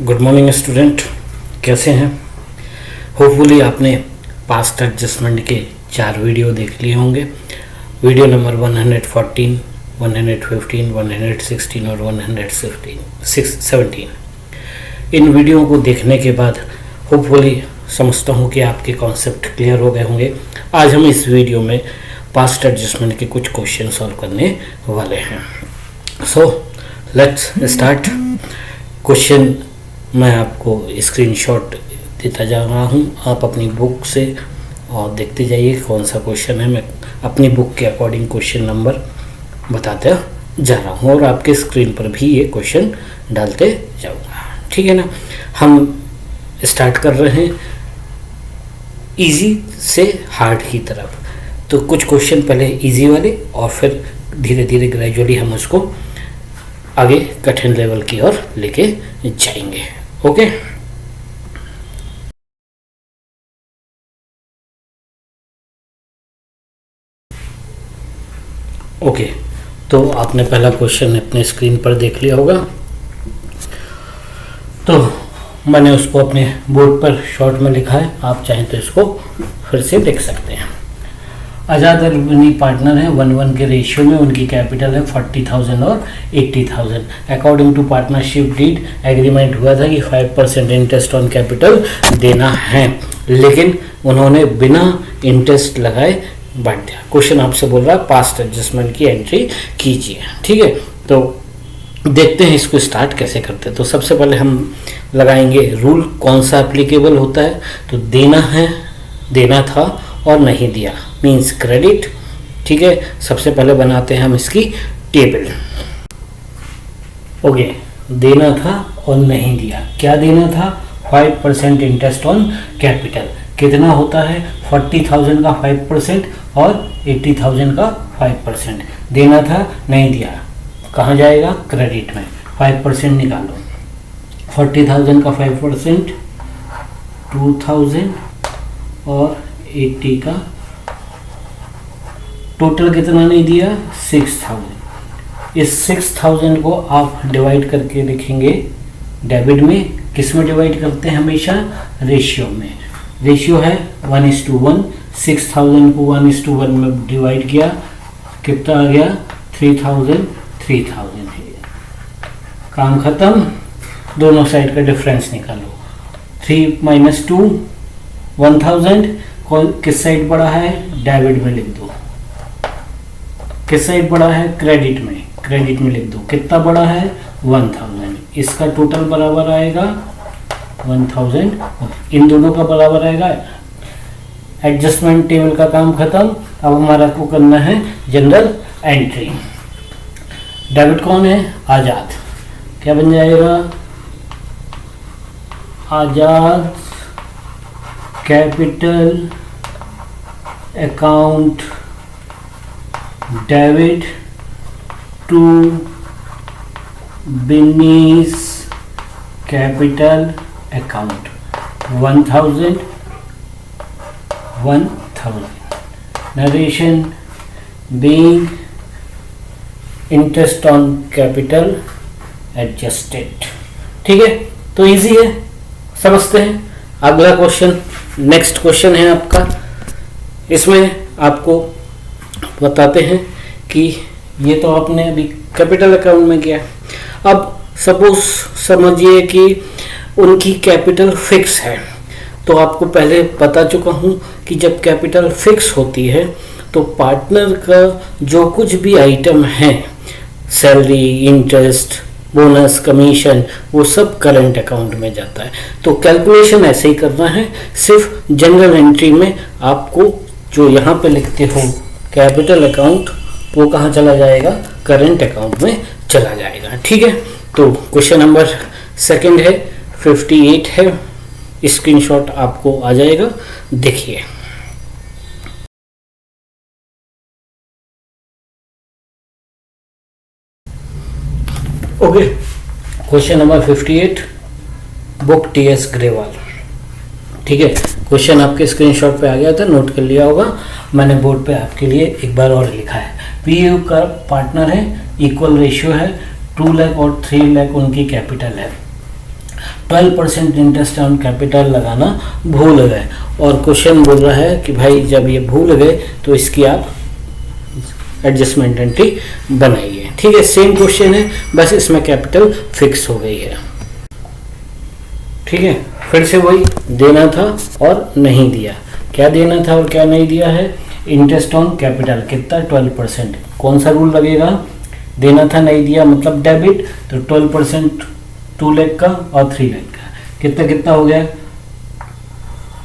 Good morning student, कैसे हैं? Hopefully आपने पास्ट एडजस्टमेंट के 4 वीडियो देख लिए होंगे। वीडियो नंबर 114, 115, 116 और 117। इन वीडियो को देखने के बाद होपफुली समझता हूँ कि आपके कॉन्सेप्ट क्लियर हो गए होंगे। आज हम इस वीडियो में पास्ट एडजस्टमेंट के कुछ क्वेश्चन सॉल्व करने वाले हैं। So let's start. क्वेश्चन मैं आपको स्क्रीनशॉट देता जा रहा हूँ, आप अपनी बुक से और देखते जाइए कौन सा क्वेश्चन है। मैं अपनी बुक के अकॉर्डिंग क्वेश्चन नंबर बताता जा रहा हूँ और आपके स्क्रीन पर भी ये क्वेश्चन डालते जाऊँगा, ठीक है ना। हम स्टार्ट कर रहे हैं इजी से हार्ड की तरफ। तो कुछ क्वेश्चन पहले इजी वाले और फिर धीरे धीरे ग्रेजुअली हम उसको आगे कठिन लेवल की ओर लेके जाएंगे। Okay, okay. तो आपने पहला क्वेश्चन अपने स्क्रीन पर देख लिया होगा। तो मैंने उसको अपने बोर्ड पर शॉर्ट में लिखा है, आप चाहें तो इसको फिर से देख सकते हैं। आज़ाद अल्बनी पार्टनर है 1:1 के रेशियो में, उनकी कैपिटल है 40,000 और 80,000। According to partnership deed agreement हुआ था कि 5% इंटरेस्ट ऑन कैपिटल देना है, लेकिन उन्होंने बिना इंटरेस्ट लगाए बांट दिया। क्वेश्चन आपसे बोल रहा है पास्ट एडजस्टमेंट की एंट्री कीजिए, ठीक है। तो देखते हैं इसको स्टार्ट कैसे करते हैं। तो सबसे पहले हम लगाएंगे रूल, कौन सा एप्लीकेबल होता है। तो देना है, देना था और नहीं दिया मीन्स क्रेडिट, ठीक है। सबसे पहले बनाते हैं हम इसकी टेबल। ओके, देना था और नहीं दिया। क्या देना था? 5% इंटरेस्ट ऑन कैपिटल। कितना होता है? 40,000 का 5% और 80,000 का 5%। देना था, नहीं दिया, कहाँ जाएगा? क्रेडिट में। 5% निकालो, 40,000 का 5% 2,000 और 80 का टोटल कितना नहीं दिया? 6,000। इस 6,000 को आप डिवाइड करके लिखेंगे डेबिट में। किस में डिवाइड करते हैं? हमेशा रेशियो में। रेशियो है 1:1। 6,000 को 1:1 में डिवाइड किया, कितना आ गया? 3,000 है। काम खत्म। दोनों साइड का डिफरेंस निकालो। 3 - 2 1,000। किस साइड बढ़ा है? डेबिट में लिख दो। किस साइड बढ़ा है? क्रेडिट में। क्रेडिट में लिख दो। कितना बढ़ा है? 1,000। इसका टोटल बराबर आएगा 1,000, इन दोनों का बराबर आएगा। एडजस्टमेंट टेबल का काम खत्म। अब हमारा को करना है जनरल एंट्री। डेबिट कौन है? आजाद। क्या बन जाएगा? Azad capital account debit to बिनीस capital account 1,000। Narration being interest on capital adjusted, ठीक है। तो इजी है, समझते हैं। अगला क्वेश्चन, नेक्स्ट क्वेश्चन है आपका। इसमें आपको बताते हैं कि ये तो आपने अभी कैपिटल अकाउंट में किया। अब सपोज समझिए कि उनकी कैपिटल फिक्स है। तो आपको पहले बता चुका हूँ कि जब कैपिटल फिक्स होती है तो पार्टनर का जो कुछ भी आइटम है, सैलरी, इंटरेस्ट, बोनस, कमीशन, वो सब करंट अकाउंट में जाता है। तो कैलकुलेशन ऐसे ही करना है। सिर्फ जनरल एंट्री में आपको जो यहाँ पे लिखते हो कैपिटल अकाउंट, वो कहाँ चला जाएगा? करंट अकाउंट में चला जाएगा, ठीक है। तो क्वेश्चन नंबर सेकंड है, 58 है। स्क्रीनशॉट आपको आ जाएगा, देखिए। Okay, question number 58, book TS Grewal, ठीक है। क्वेश्चन आपके स्क्रीनशॉट पे आ गया था, नोट कर लिया होगा। मैंने बोर्ड पे आपके लिए एक बार और लिखा है। पीयू का पार्टनर है, इक्वल रेशियो है, 2 लाख और 3 लाख उनकी कैपिटल है। 12% इंटरेस्ट ऑन कैपिटल लगाना भूल गए, और क्वेश्चन बोल रहा है कि भाई जब ये भूल गए तो इसकी आप एडजस्टमेंट एंट्री बनाइए। ठीक है, सेम क्वेश्चन है, बस इसमें कैपिटल फिक्स हो गई है। ठीक है, फिर से वही देना था और नहीं दिया। क्या देना था और क्या नहीं दिया है? इंटरेस्ट ऑन कैपिटल कितना? 12%। कौन सा रूल लगेगा? देना था नहीं दिया मतलब डेबिट, तो 12% 2 लाख का और 3 लाख का कितना कितना हो गया?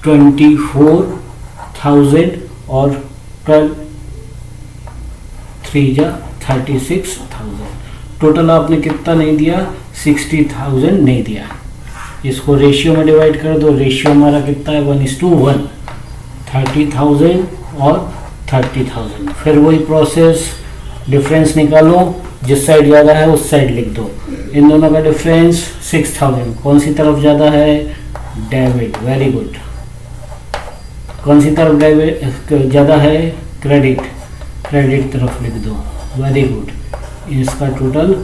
24,000 और 12 3 जा 36,000। टोटल आपने कितना नहीं दिया? 60,000 नहीं दिया। इसको रेशियो में डिवाइड कर दो, रेशियो हमारा कितना है? 1:1। 30,000 और 30,000। फिर वही प्रोसेस, डिफरेंस निकालो, जिस साइड ज़्यादा है उस साइड लिख दो। इन दोनों का डिफरेंस 6,000, कौन सी तरफ ज़्यादा है? डेबिट। Very good. कौन सी तरफ डेबिट ज़्यादा है? क्रेडिट। क्रेडिट तरफ लिख दो। Very good. इसका टोटल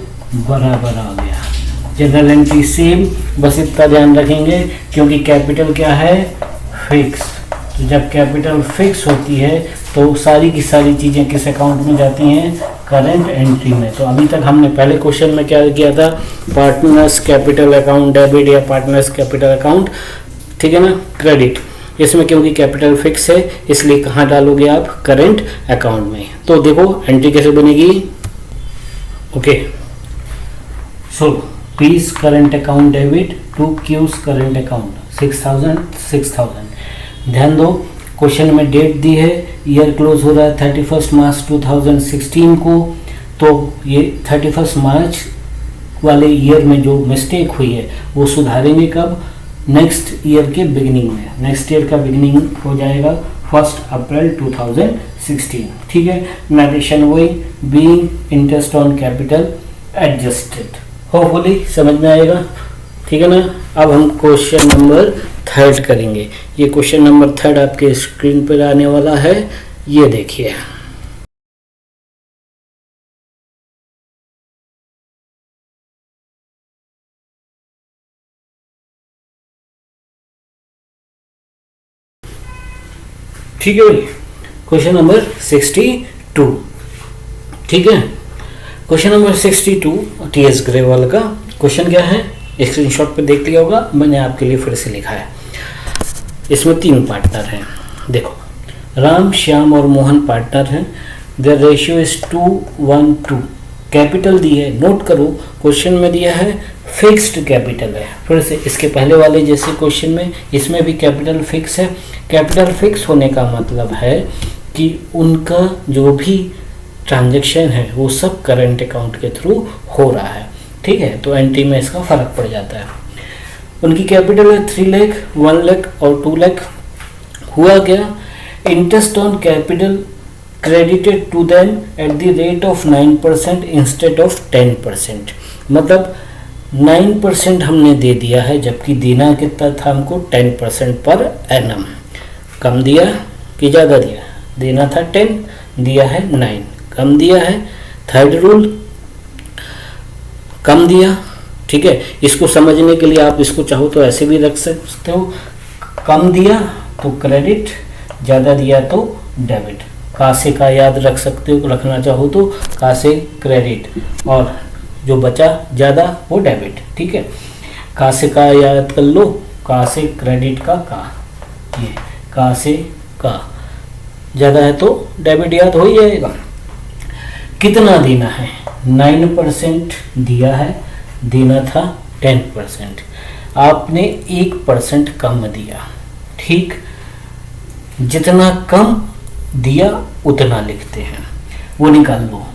बराबर आ गया। जनरल एंट्री सेम, बस इतना ध्यान रखेंगे क्योंकि कैपिटल क्या है? फिक्स। तो जब कैपिटल फिक्स होती है तो सारी की सारी चीज़ें किस अकाउंट में जाती हैं? करंट एंट्री में। तो अभी तक हमने पहले क्वेश्चन में क्या किया था? पार्टनर्स कैपिटल अकाउंट डेबिट या पार्टनर्स कैपिटल अकाउंट, ठीक है ना, क्रेडिट। इसमें क्योंकि कैपिटल फिक्स है इसलिए कहाँ डालोगे आप? करंट अकाउंट में। तो देखो एंट्री कैसे बनेगी। Okay, so P's current account debit to Q's current account 6,000। ध्यान दो, क्वेश्चन में डेट दी है, ईयर क्लोज हो रहा है 31 मार्च 2016 को। तो ये 31 मार्च वाले ईयर में जो मिस्टेक हुई है वो सुधारेंगे कब? नेक्स्ट ईयर के बिगिनिंग में। नेक्स्ट ईयर का बिगिनिंग हो जाएगा 1 अप्रैल 2016। ठीक है, नरेशन वही, being interest on capital adjusted. Hopefully समझ में आएगा। ठीक है ना। अब हम क्वेश्चन नंबर 3 करेंगे। ये क्वेश्चन नंबर 3 आपके स्क्रीन पर आने वाला है, ये देखिए। ठीक है भाई, क्वेश्चन नंबर 62। ठीक है, क्वेश्चन नंबर 62 टीएस ग्रेवाल का क्वेश्चन क्या है? स्क्रीनशॉट पे देख लिया होगा, मैंने आपके लिए फिर से लिखा है। इसमें 3 पार्टनर हैं। देखो, राम, श्याम और मोहन पार्टनर हैं। Their ratio is 2:1:2। कैपिटल दी है, नोट करो क्वेश्चन में दिया है फिक्स्ड कैपिटल है। फिर से इसके पहले वाले जैसे क्वेश्चन में इसमें भी कैपिटल फिक्स है। कैपिटल फिक्स होने का मतलब है कि उनका जो भी ट्रांजैक्शन है वो सब करंट अकाउंट के थ्रू हो रहा है। ठीक है, तो एंट्री में इसका फर्क पड़ जाता है। उनकी कैपिटल है 3 लाख, 1 लाख और 2 लाख। हुआ क्या? Interest on capital credited to them at the rate of 9% instead of 10%। मतलब 9% हमने दे दिया है, जबकि देना कितना था हमको? 10% पर एनम। कम दिया कि ज़्यादा दिया? देना था 10, दिया है 9, कम दिया है। थर्ड रूल, कम दिया। ठीक है, इसको समझने के लिए आप इसको चाहो तो ऐसे भी रख सकते हो, कम दिया तो क्रेडिट, ज़्यादा दिया तो डेबिट। का से का याद रख सकते हो, रखना चाहो तो का से क्रेडिट, और जो बचा ज़्यादा वो डेबिट। ठीक है, का से का याद कर लो, का से क्रेडिट का का, ये का से का, ज़्यादा है तो डेबिट याद हो ही जाएगा। कितना देना है? 9% दिया है, देना था 10%। आपने 1% कम दिया। ठीक, जितना कम दिया उतना लिखते हैं, वो निकाल लो।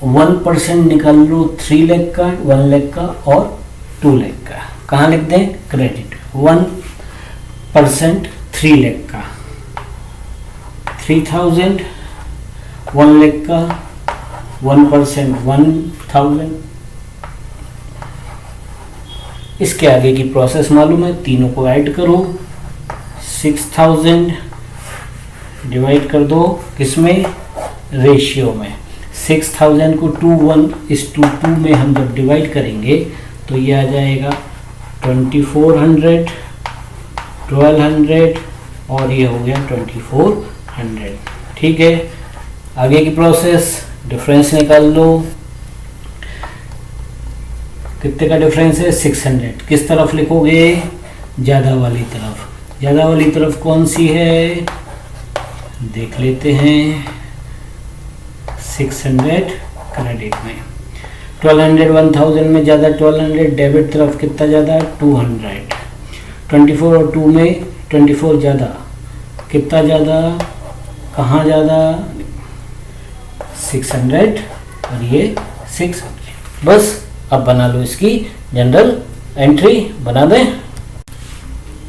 1% निकाल लो 3 लाख का, 1 लाख का और 2 लाख का। कहाँ लिख दें? क्रेडिट। 1% 3 लाख का 3000, 1 लाख का 1% 1000। इसके आगे की प्रोसेस मालूम है, तीनों को ऐड करो। 6000 डिवाइड कर दो किसमें? रेशियो में। 6000 को 2:1:2 में हम जब डिवाइड करेंगे तो ये आ जाएगा 2400, 1200 और ये हो गया 2400। ठीक है, आगे की प्रोसेस, डिफरेंस निकाल लो। कितने का डिफरेंस है? 600। किस तरफ लिखोगे? ज़्यादा वाली तरफ। ज़्यादा वाली तरफ कौन सी है? देख लेते हैं। 600 क्रेडिट में, 1200 1000 में ज़्यादा 1200, डेबिट तरफ कितना ज़्यादा? 200। 24 और 2 में 24 ज़्यादा, कितना ज़्यादा, कहाँ ज़्यादा? 600 और ये 600। बस अब बना लो इसकी जनरल एंट्री, बना दें।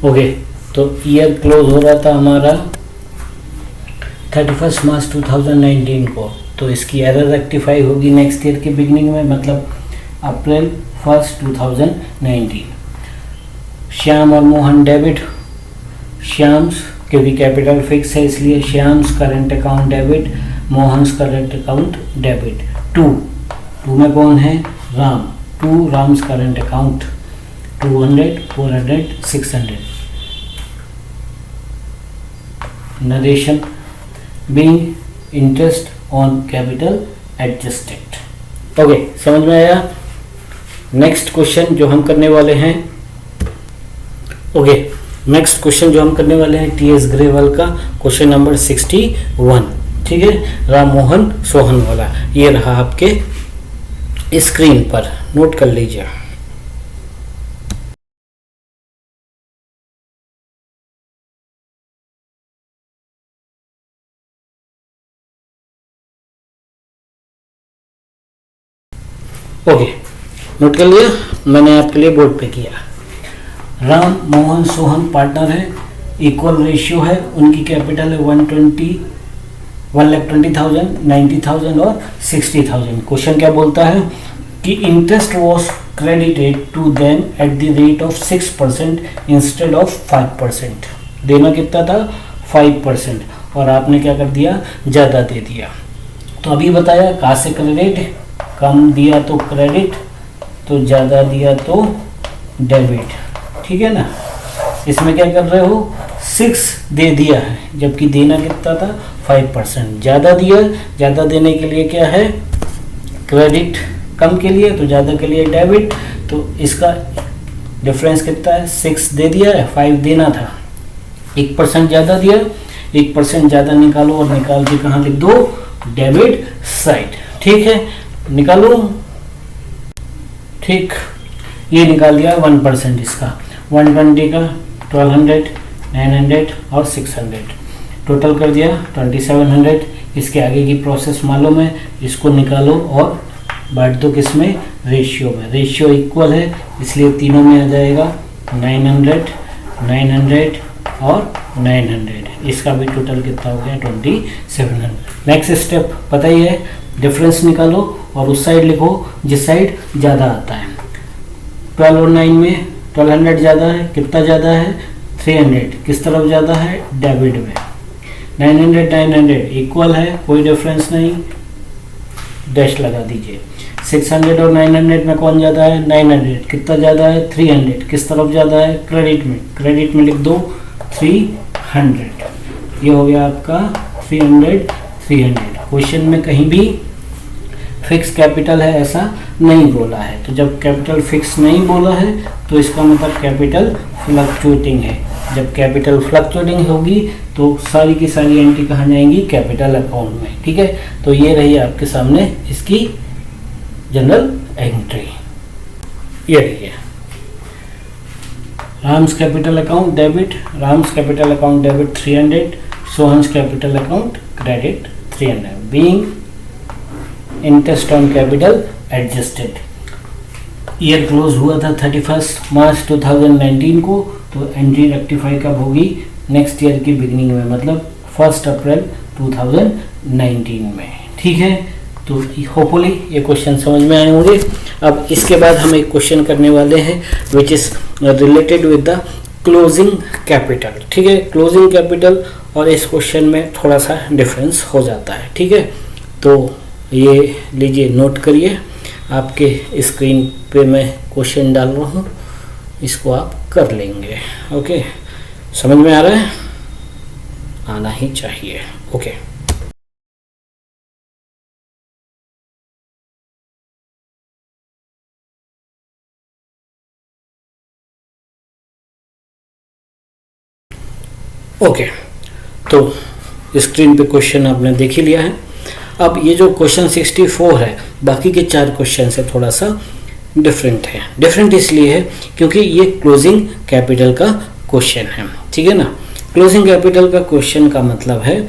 ओके, तो ईयर क्लोज हो रहा था हमारा 31 मार्च 2019 को, तो इसकी एरर रेक्टिफाई होगी नेक्स्ट ईयर के बिगनिंग में, मतलब अप्रैल 1 2019। श्याम और मोहन डेबिट, श्याम्स क्योंकि कैपिटल फिक्स है इसलिए Shyam's current account debit, Mohan's current account debit. 2 में कौन है? Ram. 2 Ram's current account, 200, 400, 600। Narration being interest on capital adjusted. Okay, समझ में आया? नेक्स्ट क्वेश्चन जो हम करने वाले हैं, नेक्स्ट क्वेश्चन जो हम करने वाले हैं टीएस ग्रेवाल का क्वेश्चन नंबर 61। ठीक है, राम मोहन सोहन वाला, ये रहा आपके स्क्रीन पर, नोट कर लीजिए। ओके, नोट कर लिया, मैंने आपके लिए बोर्ड पे किया। राम मोहन सोहन पार्टनर है, इक्वल रेशियो है, उनकी कैपिटल है 1,20,000, 90,000 और 60,000। क्वेश्चन क्या बोलता है कि interest was credited to them at the rate of 6% instead of 5%। देना कितना था? 5%, और आपने क्या कर दिया? ज़्यादा दे दिया। तो अभी बताया कहाँ से क्रेडिट, कम दिया तो क्रेडिट, तो ज़्यादा दिया तो डेबिट। ठीक है ना, इसमें क्या कर रहे हो? 6 दे दिया है, जबकि देना कितना था? 5%। ज़्यादा दिया, ज़्यादा देने के लिए क्या है? क्रेडिट, कम के लिए तो ज़्यादा के लिए डेबिट। तो इसका डिफरेंस कितना है? 6 दे दिया है, 5 देना था। 1% ज़्यादा दिया, 1% ज़्यादा निकालो और निकाल के कहाँ लिख दो? Debit side. ठीक है, निकालो। ठीक, ये निकाल दिया 1% इसका, 120 का 1200, 900 और 600, टोटल कर दिया 2700। इसके आगे की प्रोसेस मालूम है, इसको निकालो और बांट दो किस में? रेशियो में। रेशियो इक्वल है इसलिए तीनों में आ जाएगा 900, 900 और 900। इसका भी टोटल कितना हो गया? 2700। नेक्स्ट स्टेप पता ही है, डिफरेंस निकालो और उस साइड लिखो जिस साइड ज़्यादा आता है। 12 और 9 में 1200 ज़्यादा है, कितना ज़्यादा है? 300। किस तरफ ज़्यादा है? डेबिट में। 900 900 इक्वल है, कोई डिफरेंस नहीं, डैश लगा दीजिए। 600 और 900 में कौन ज़्यादा है? 900। कितना ज़्यादा है? 300। किस तरफ ज़्यादा है? क्रेडिट में। क्रेडिट में लिख दो 300। ये हो गया आपका 300, 300। क्वेश्चन में कहीं भी फिक्स कैपिटल है ऐसा नहीं बोला है, तो जब कैपिटल फिक्स नहीं बोला है तो इसका मतलब कैपिटल फ्लक्चुएटिंग है। जब कैपिटल फ्लक्चुएटिंग होगी तो सारी की सारी एंट्री कहाँ जाएंगी? कैपिटल अकाउंट में। ठीक है, तो ये रही आपके सामने इसकी जनरल एंट्री। ये रही है Ram's capital account debit, Ram's capital account debit 300, Sohan's capital account credit 300, being interest on capital adjusted. Year close हुआ था 31 मार्च 2019 को, तो एंट्री रेक्टिफाई कब होगी? नेक्स्ट ईयर की बिगिनिंग में, मतलब 1 अप्रैल 2019 में। ठीक है, तो होपफुली ये क्वेश्चन समझ में आए होंगे। अब इसके बाद हम एक क्वेश्चन करने वाले हैं which is related with the closing capital. ठीक है, क्लोजिंग कैपिटल और इस क्वेश्चन में थोड़ा सा डिफरेंस हो जाता है। ठीक है, तो ये लीजिए, नोट करिए, आपके स्क्रीन पे मैं क्वेश्चन डाल रहा हूँ, इसको आप कर लेंगे। ओके, समझ में आ रहा है? आना ही चाहिए। ओके, ओके, तो स्क्रीन पे क्वेश्चन आपने देख ही लिया है। अब ये जो क्वेश्चन 64 है, बाकी के 4 क्वेश्चन से थोड़ा सा डिफरेंट है। डिफरेंट इसलिए है क्योंकि ये क्लोजिंग कैपिटल का क्वेश्चन है, ठीक है ना। क्लोजिंग कैपिटल का क्वेश्चन का मतलब है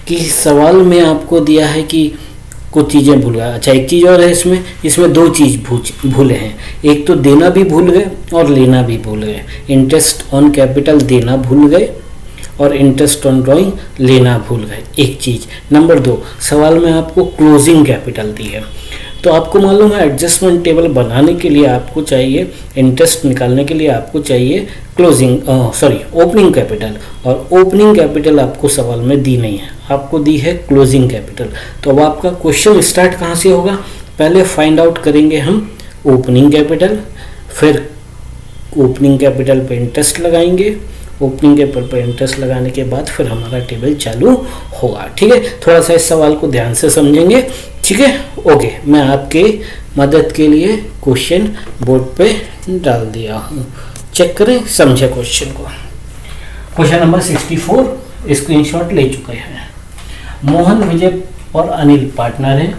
कि सवाल में आपको दिया है कि कुछ चीज़ें भूल गया। अच्छा, एक चीज़ और है इसमें 2 चीज़ भूले हैं। एक तो देना भी भूल गए और लेना भी भूल गए। इंटरेस्ट ऑन कैपिटल देना भूल गए और इंटरेस्ट ऑन ड्राइंग लेना भूल गए, एक चीज़। नंबर 2, सवाल में आपको क्लोजिंग कैपिटल दी है, तो आपको मालूम है एडजस्टमेंट टेबल बनाने के लिए आपको चाहिए, इंटरेस्ट निकालने के लिए आपको चाहिए ओपनिंग कैपिटल, और ओपनिंग कैपिटल आपको सवाल में दी नहीं है, आपको दी है क्लोजिंग कैपिटल। तो अब आपका क्वेश्चन स्टार्ट कहाँ से होगा? पहले फाइंड आउट करेंगे हम ओपनिंग कैपिटल, फिर ओपनिंग कैपिटल पे इंटरेस्ट लगाएंगे, ओपनिंग कैपिटल पर इंटरेस्ट लगाने के बाद फिर हमारा टेबल चालू होगा। ठीक है, थोड़ा सा इस सवाल को ध्यान से समझेंगे। ठीक है, ओके, मैं आपके मदद के लिए क्वेश्चन बोर्ड पे डाल दिया हूँ, चेक करें, समझे क्वेश्चन को। क्वेश्चन नंबर 64 स्क्रीनशॉट ले चुके हैं। मोहन, विजय और अनिल पार्टनर हैं।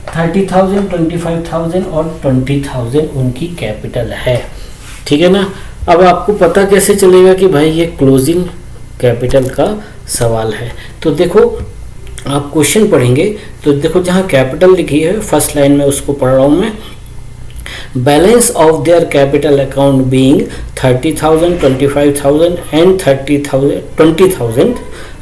30,000, 25,000 और 20,000 उनकी कैपिटल है। ठीक है ना। अब आपको पता कैसे चलेगा कि भाई ये क्लोजिंग कैपिटल का सवाल है? तो देखो, आप क्वेश्चन पढ़ेंगे तो देखो जहाँ कैपिटल लिखी है फर्स्ट लाइन में, उसको पढ़ रहा हूँ मैं। Balance of their capital account being 30,000, 25,000 and 20,000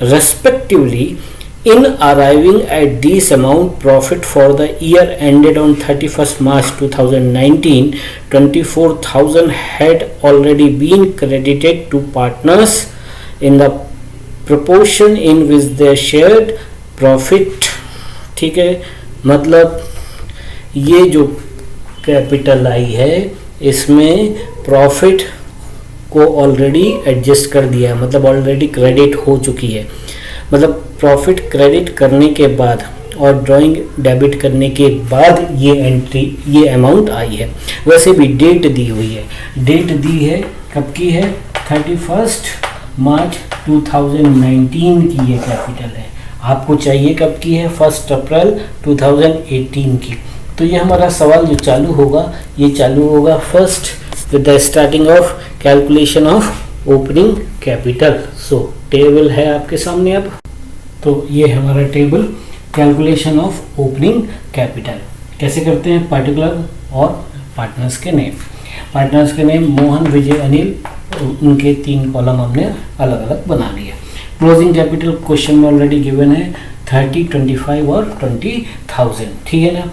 respectively. In arriving at this amount, profit for the year ended on 31st March 2019, 24,000 had already been credited to partners in the proportion in which they shared profit. ठीक है, मतलब ये जो capital I है इसमें profit को already adjust कर दिया है, मतलब ऑलरेडी क्रेडिट हो चुकी है। मतलब प्रॉफिट क्रेडिट करने के बाद और ड्राइंग डेबिट करने के बाद ये अमाउंट आई है। वैसे भी डेट दी हुई है, डेट दी है कब की है? 31 मार्च 2019 की ये कैपिटल है। आपको चाहिए कब की है? 1 अप्रैल 2018 की। तो ये हमारा सवाल जो चालू होगा, ये चालू होगा first with the starting of calculation of opening capital. So table है आपके सामने। अब तो ये हमारा table calculation of opening capital कैसे करते हैं? पार्टिकुलर और पार्टनर्स के नेम। पार्टनर्स के नेम मोहन, विजय, अनिल, उनके 3 कॉलम हमने अलग अलग बना लिए। क्लोजिंग कैपिटल क्वेश्चन में ऑलरेडी गिवन है 30, 25 और 20,000। ठीक है ना।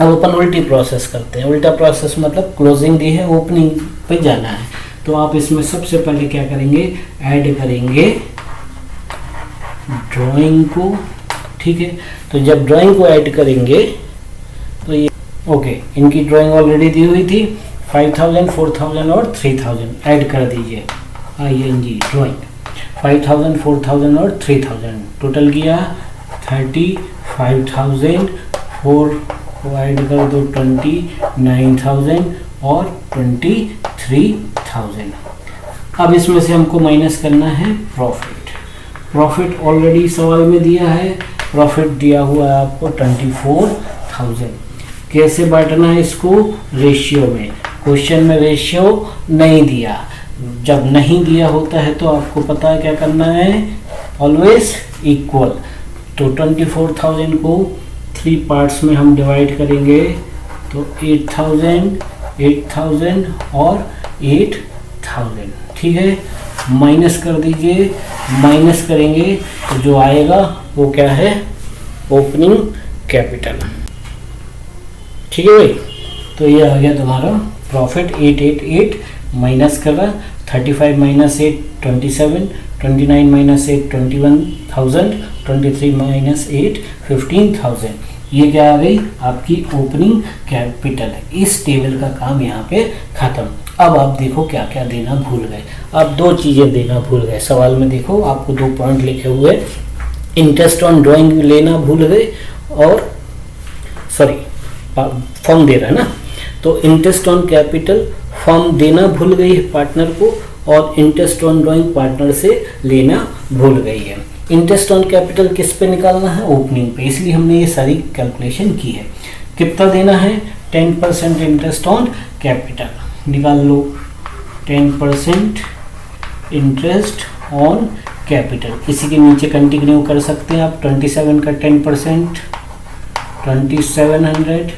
अब अपन उल्टी प्रोसेस करते हैं। उल्टा प्रोसेस मतलब क्लोजिंग दी है, ओपनिंग पे जाना है। तो आप इसमें सबसे पहले क्या करेंगे? ऐड करेंगे ड्राइंग को। ठीक है, तो जब ड्राइंग को ऐड करेंगे तो ये ओके, इनकी ड्राइंग ऑलरेडी दी हुई थी। 5,000, 4,000 और 3,000 ऐड कर दीजिए। ING ड्राइंग 5,000, 4,000 और 3,000 टोटल किया 35,000। 4 को ऐड कर दो 29,000 और 23,000। अब इसमें से हमको माइनस करना है प्रॉफिट। प्रॉफिट ऑलरेडी सवाल में दिया है, प्रॉफिट दिया हुआ है आपको 24,000। कैसे बांटना है इसको? रेशियो में। क्वेश्चन में रेशियो नहीं दिया। जब नहीं दिया होता है तो आपको पता है क्या करना है? Always equal. तो 24,000 को 3 पार्ट्स में हम डिवाइड करेंगे तो 8,000, 8,000 और 8,000। ठीक है, माइनस कर दीजिए। माइनस करेंगे तो जो आएगा वो क्या है? Opening capital. ठीक है भाई, तो ये आ गया तुम्हारा प्रॉफिट 888 माइनस कर रहा 35 माइनस 8 27, 29 माइनस 8 21,000, 23 माइनस 8 15,000। ये क्या आ गई? आपकी ओपनिंग कैपिटल। इस टेबल का काम यहाँ पे खत्म। अब आप देखो क्या क्या देना भूल गए। आप दो चीज़ें देना भूल गए सवाल में, देखो आपको 2 पॉइंट लिखे हुए, इंटरेस्ट ऑन ड्राइंग लेना भूल गए और सॉरी फॉर्म दे रहा है ना, तो इंटरेस्ट ऑन कैपिटल फॉर्म देना भूल गई है पार्टनर को, और इंटरेस्ट ऑन ड्राइंग पार्टनर से लेना भूल गई है। इंटरेस्ट ऑन कैपिटल किस पे निकालना है? ओपनिंग पे, इसलिए हमने ये सारी कैलकुलेशन की है। कितना देना है? 10% इंटरेस्ट ऑन कैपिटल, निकाल लो 10% इंटरेस्ट ऑन कैपिटल। इसी के नीचे कंटिन्यू कर सकते हैं आप, 27 का 10%, 2700,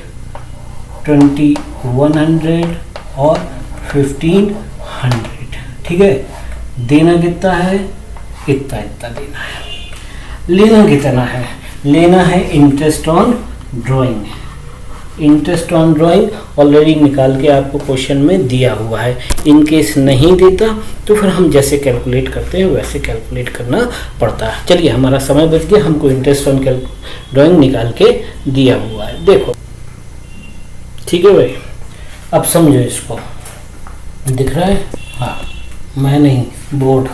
2100 और 1500, ठीक है। देना कितना है? इतना इतना देना है। लेना कितना है? लेना है interest on drawing. Interest on drawing already निकाल के आपको क्वेश्चन में दिया हुआ है। इन केस नहीं देता तो फिर हम जैसे कैलकुलेट करते हैं वैसे कैलकुलेट करना पड़ता है। चलिए हमारा समय बच गया, हमको इंटरेस्ट ऑन ड्राइंग निकाल के दिया हुआ है, देखो ठीक है भाई। अब समझो इसको, दिख रहा है? हाँ, मैं नहीं, बोर्ड।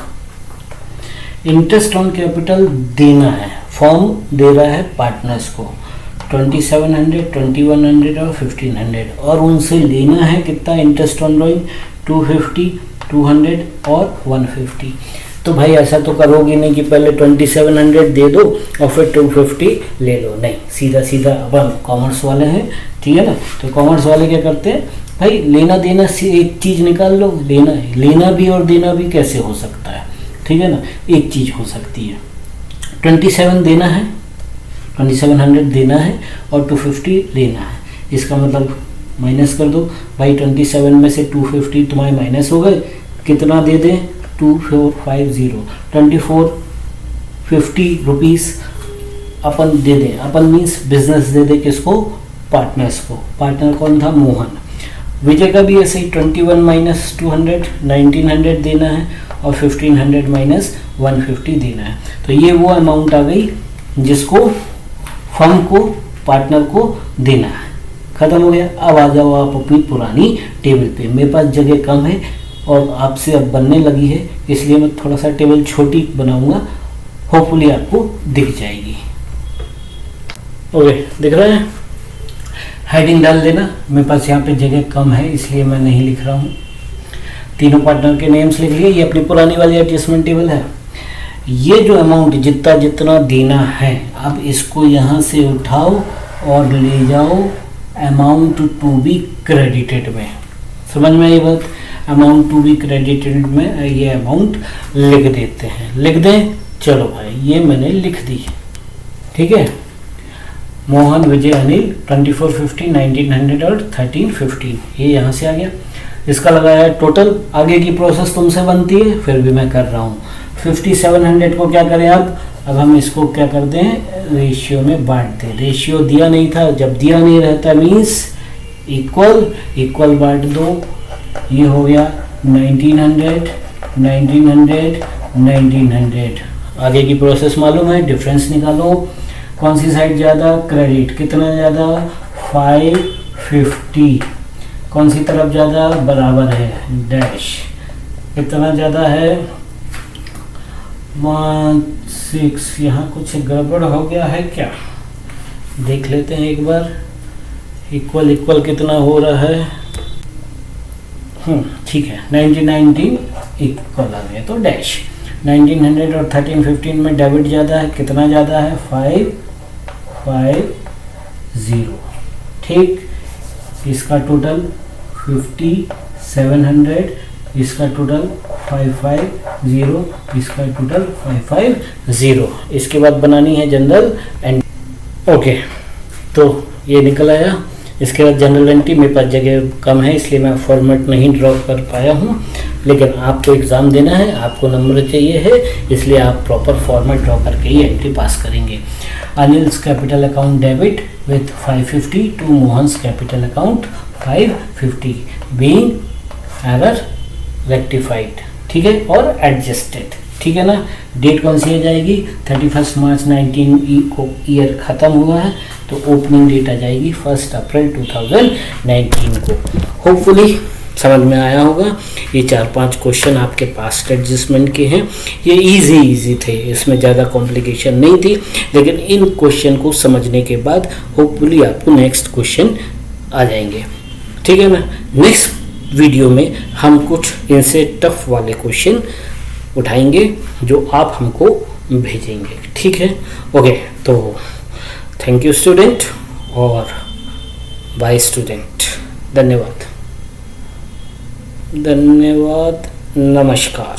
इंटरेस्ट ऑन कैपिटल देना है, फॉर्म दे रहा है पार्टनर्स को 2700, 2100 और 1500, और उनसे लेना है कितना इंटरेस्ट ऑन ड्राइंग? 250, 200 और 150। तो भाई ऐसा तो करोगे नहीं कि पहले 2700 दे दो और फिर 250 ले लो, नहीं, सीधा सीधा अपन कॉमर्स वाले हैं, ठीक है ना। तो कॉमर्स वाले क्या करते हैं भाई, लेना देना से एक चीज़ निकाल लो। लेना भी और देना भी कैसे हो सकता है, ठीक है ना, एक चीज़ हो सकती है। 27 देना है, 2700 देना है और 250 लेना है, इसका मतलब माइनस कर दो भाई। 27 में से 250 तुम्हारे माइनस हो गए, कितना दे दें? 2450, 2450 रुपीज़ अपन दे दें। अपन मीन्स बिजनेस दे दे किसको? पार्टनर्स को। पार्टनर कौन था? मोहन। विजय का भी ऐसे ही 21 माइनस 200, 1900 देना है और 1500 माइनस 150 देना है। तो ये वो अमाउंट आ गई जिसको फर्म को, पार्टनर को देना है। खत्म हो गया। अब आ जाओ आप अपनी पुरानी टेबल पे। मेरे पास जगह कम है और आपसे अब बनने लगी है, इसलिए मैं थोड़ा सा टेबल छोटी बनाऊंगा, होपफुली आपको दिख जाएगी। ओके, दिख रहा है? हेडिंग डाल देना। मेरे पास यहाँ पे जगह कम है इसलिए मैं नहीं लिख रहा हूँ। तीनों पार्टनर के नेम्स लिख लिए। ये अपनी पुरानी वाली एडजस्टमेंट टेबल है। ये जो अमाउंट जितना जितना देना है, अब इसको यहाँ से उठाओ और ले जाओ अमाउंट टू बी क्रेडिटेड में। समझ में आई बात? अमाउंट टू बी क्रेडिटेड में ये अमाउंट लिख देते हैं। लिख दें? चलो भाई, ये मैंने लिख दी, ठीक है। मोहन, विजय, अनिल 2450, 1900 और 1315, ये यहाँ से आ गया। इसका लगाया है टोटल। आगे की प्रोसेस तुमसे बनती है, फिर भी मैं कर रहा हूँ। 5700 को क्या करें अब हम इसको क्या करते हैं? रेशियो में बांट दें। रेशियो दिया नहीं था, जब दिया नहीं रहता मीन्स इक्वल, इक्वल बांट दो। ये हो गया 1900, 1900, 1900। आगे की प्रोसेस मालूम है, डिफरेंस निकालो। कौन सी साइड ज़्यादा? क्रेडिट। कितना ज़्यादा? 550। कौन सी तरफ ज़्यादा? बराबर है, डैश। कितना ज़्यादा है? 16। यहाँ कुछ गड़बड़ हो गया है क्या? देख लेते हैं एक बार। इक्वल इक्वल कितना हो रहा है? ठीक है, 1919 इक्वल आ गया तो डैश। 1900 और 1315 में डेबिट ज़्यादा है। कितना ज़्यादा है? 550। ठीक, इसका टोटल 5700, इसका टोटल 550, इसका टोटल 550। इसके बाद बनानी है जनरल एंट्री। ओके, तो ये निकल आया। इसके बाद जनरल एंट्री। मेरे पास जगह कम है इसलिए मैं फॉर्मेट नहीं ड्रॉ कर पाया हूँ, लेकिन आपको एग्ज़ाम देना है, आपको नंबर चाहिए है, इसलिए आप प्रॉपर फॉर्मेट ड्रॉ करके ही एंट्री पास करेंगे। Anil's capital account debit with 550 to Mohan's capital account 550 being error rectified, ठीक है, और एडजस्टेड, ठीक है ना। डेट कौन सी आ जाएगी? 31 मार्च 19 को ईयर ख़त्म हुआ है, तो ओपनिंग डेट आ जाएगी 1 अप्रैल 2019 को। होपफुली समझ में आया होगा। ये 4-5 क्वेश्चन आपके पास्ट एडजस्टमेंट के हैं। ये इजी थे, इसमें ज़्यादा कॉम्प्लिकेशन नहीं थी, लेकिन इन क्वेश्चन को समझने के बाद होपफुली आपको नेक्स्ट क्वेश्चन आ जाएंगे। ठीक है ना। नेक्स्ट वीडियो में हम कुछ इनसे टफ वाले क्वेश्चन उठाएंगे जो आप हमको भेजेंगे। ठीक है, ओके। तो थैंक यू स्टूडेंट और बाय स्टूडेंट। धन्यवाद, नमस्कार।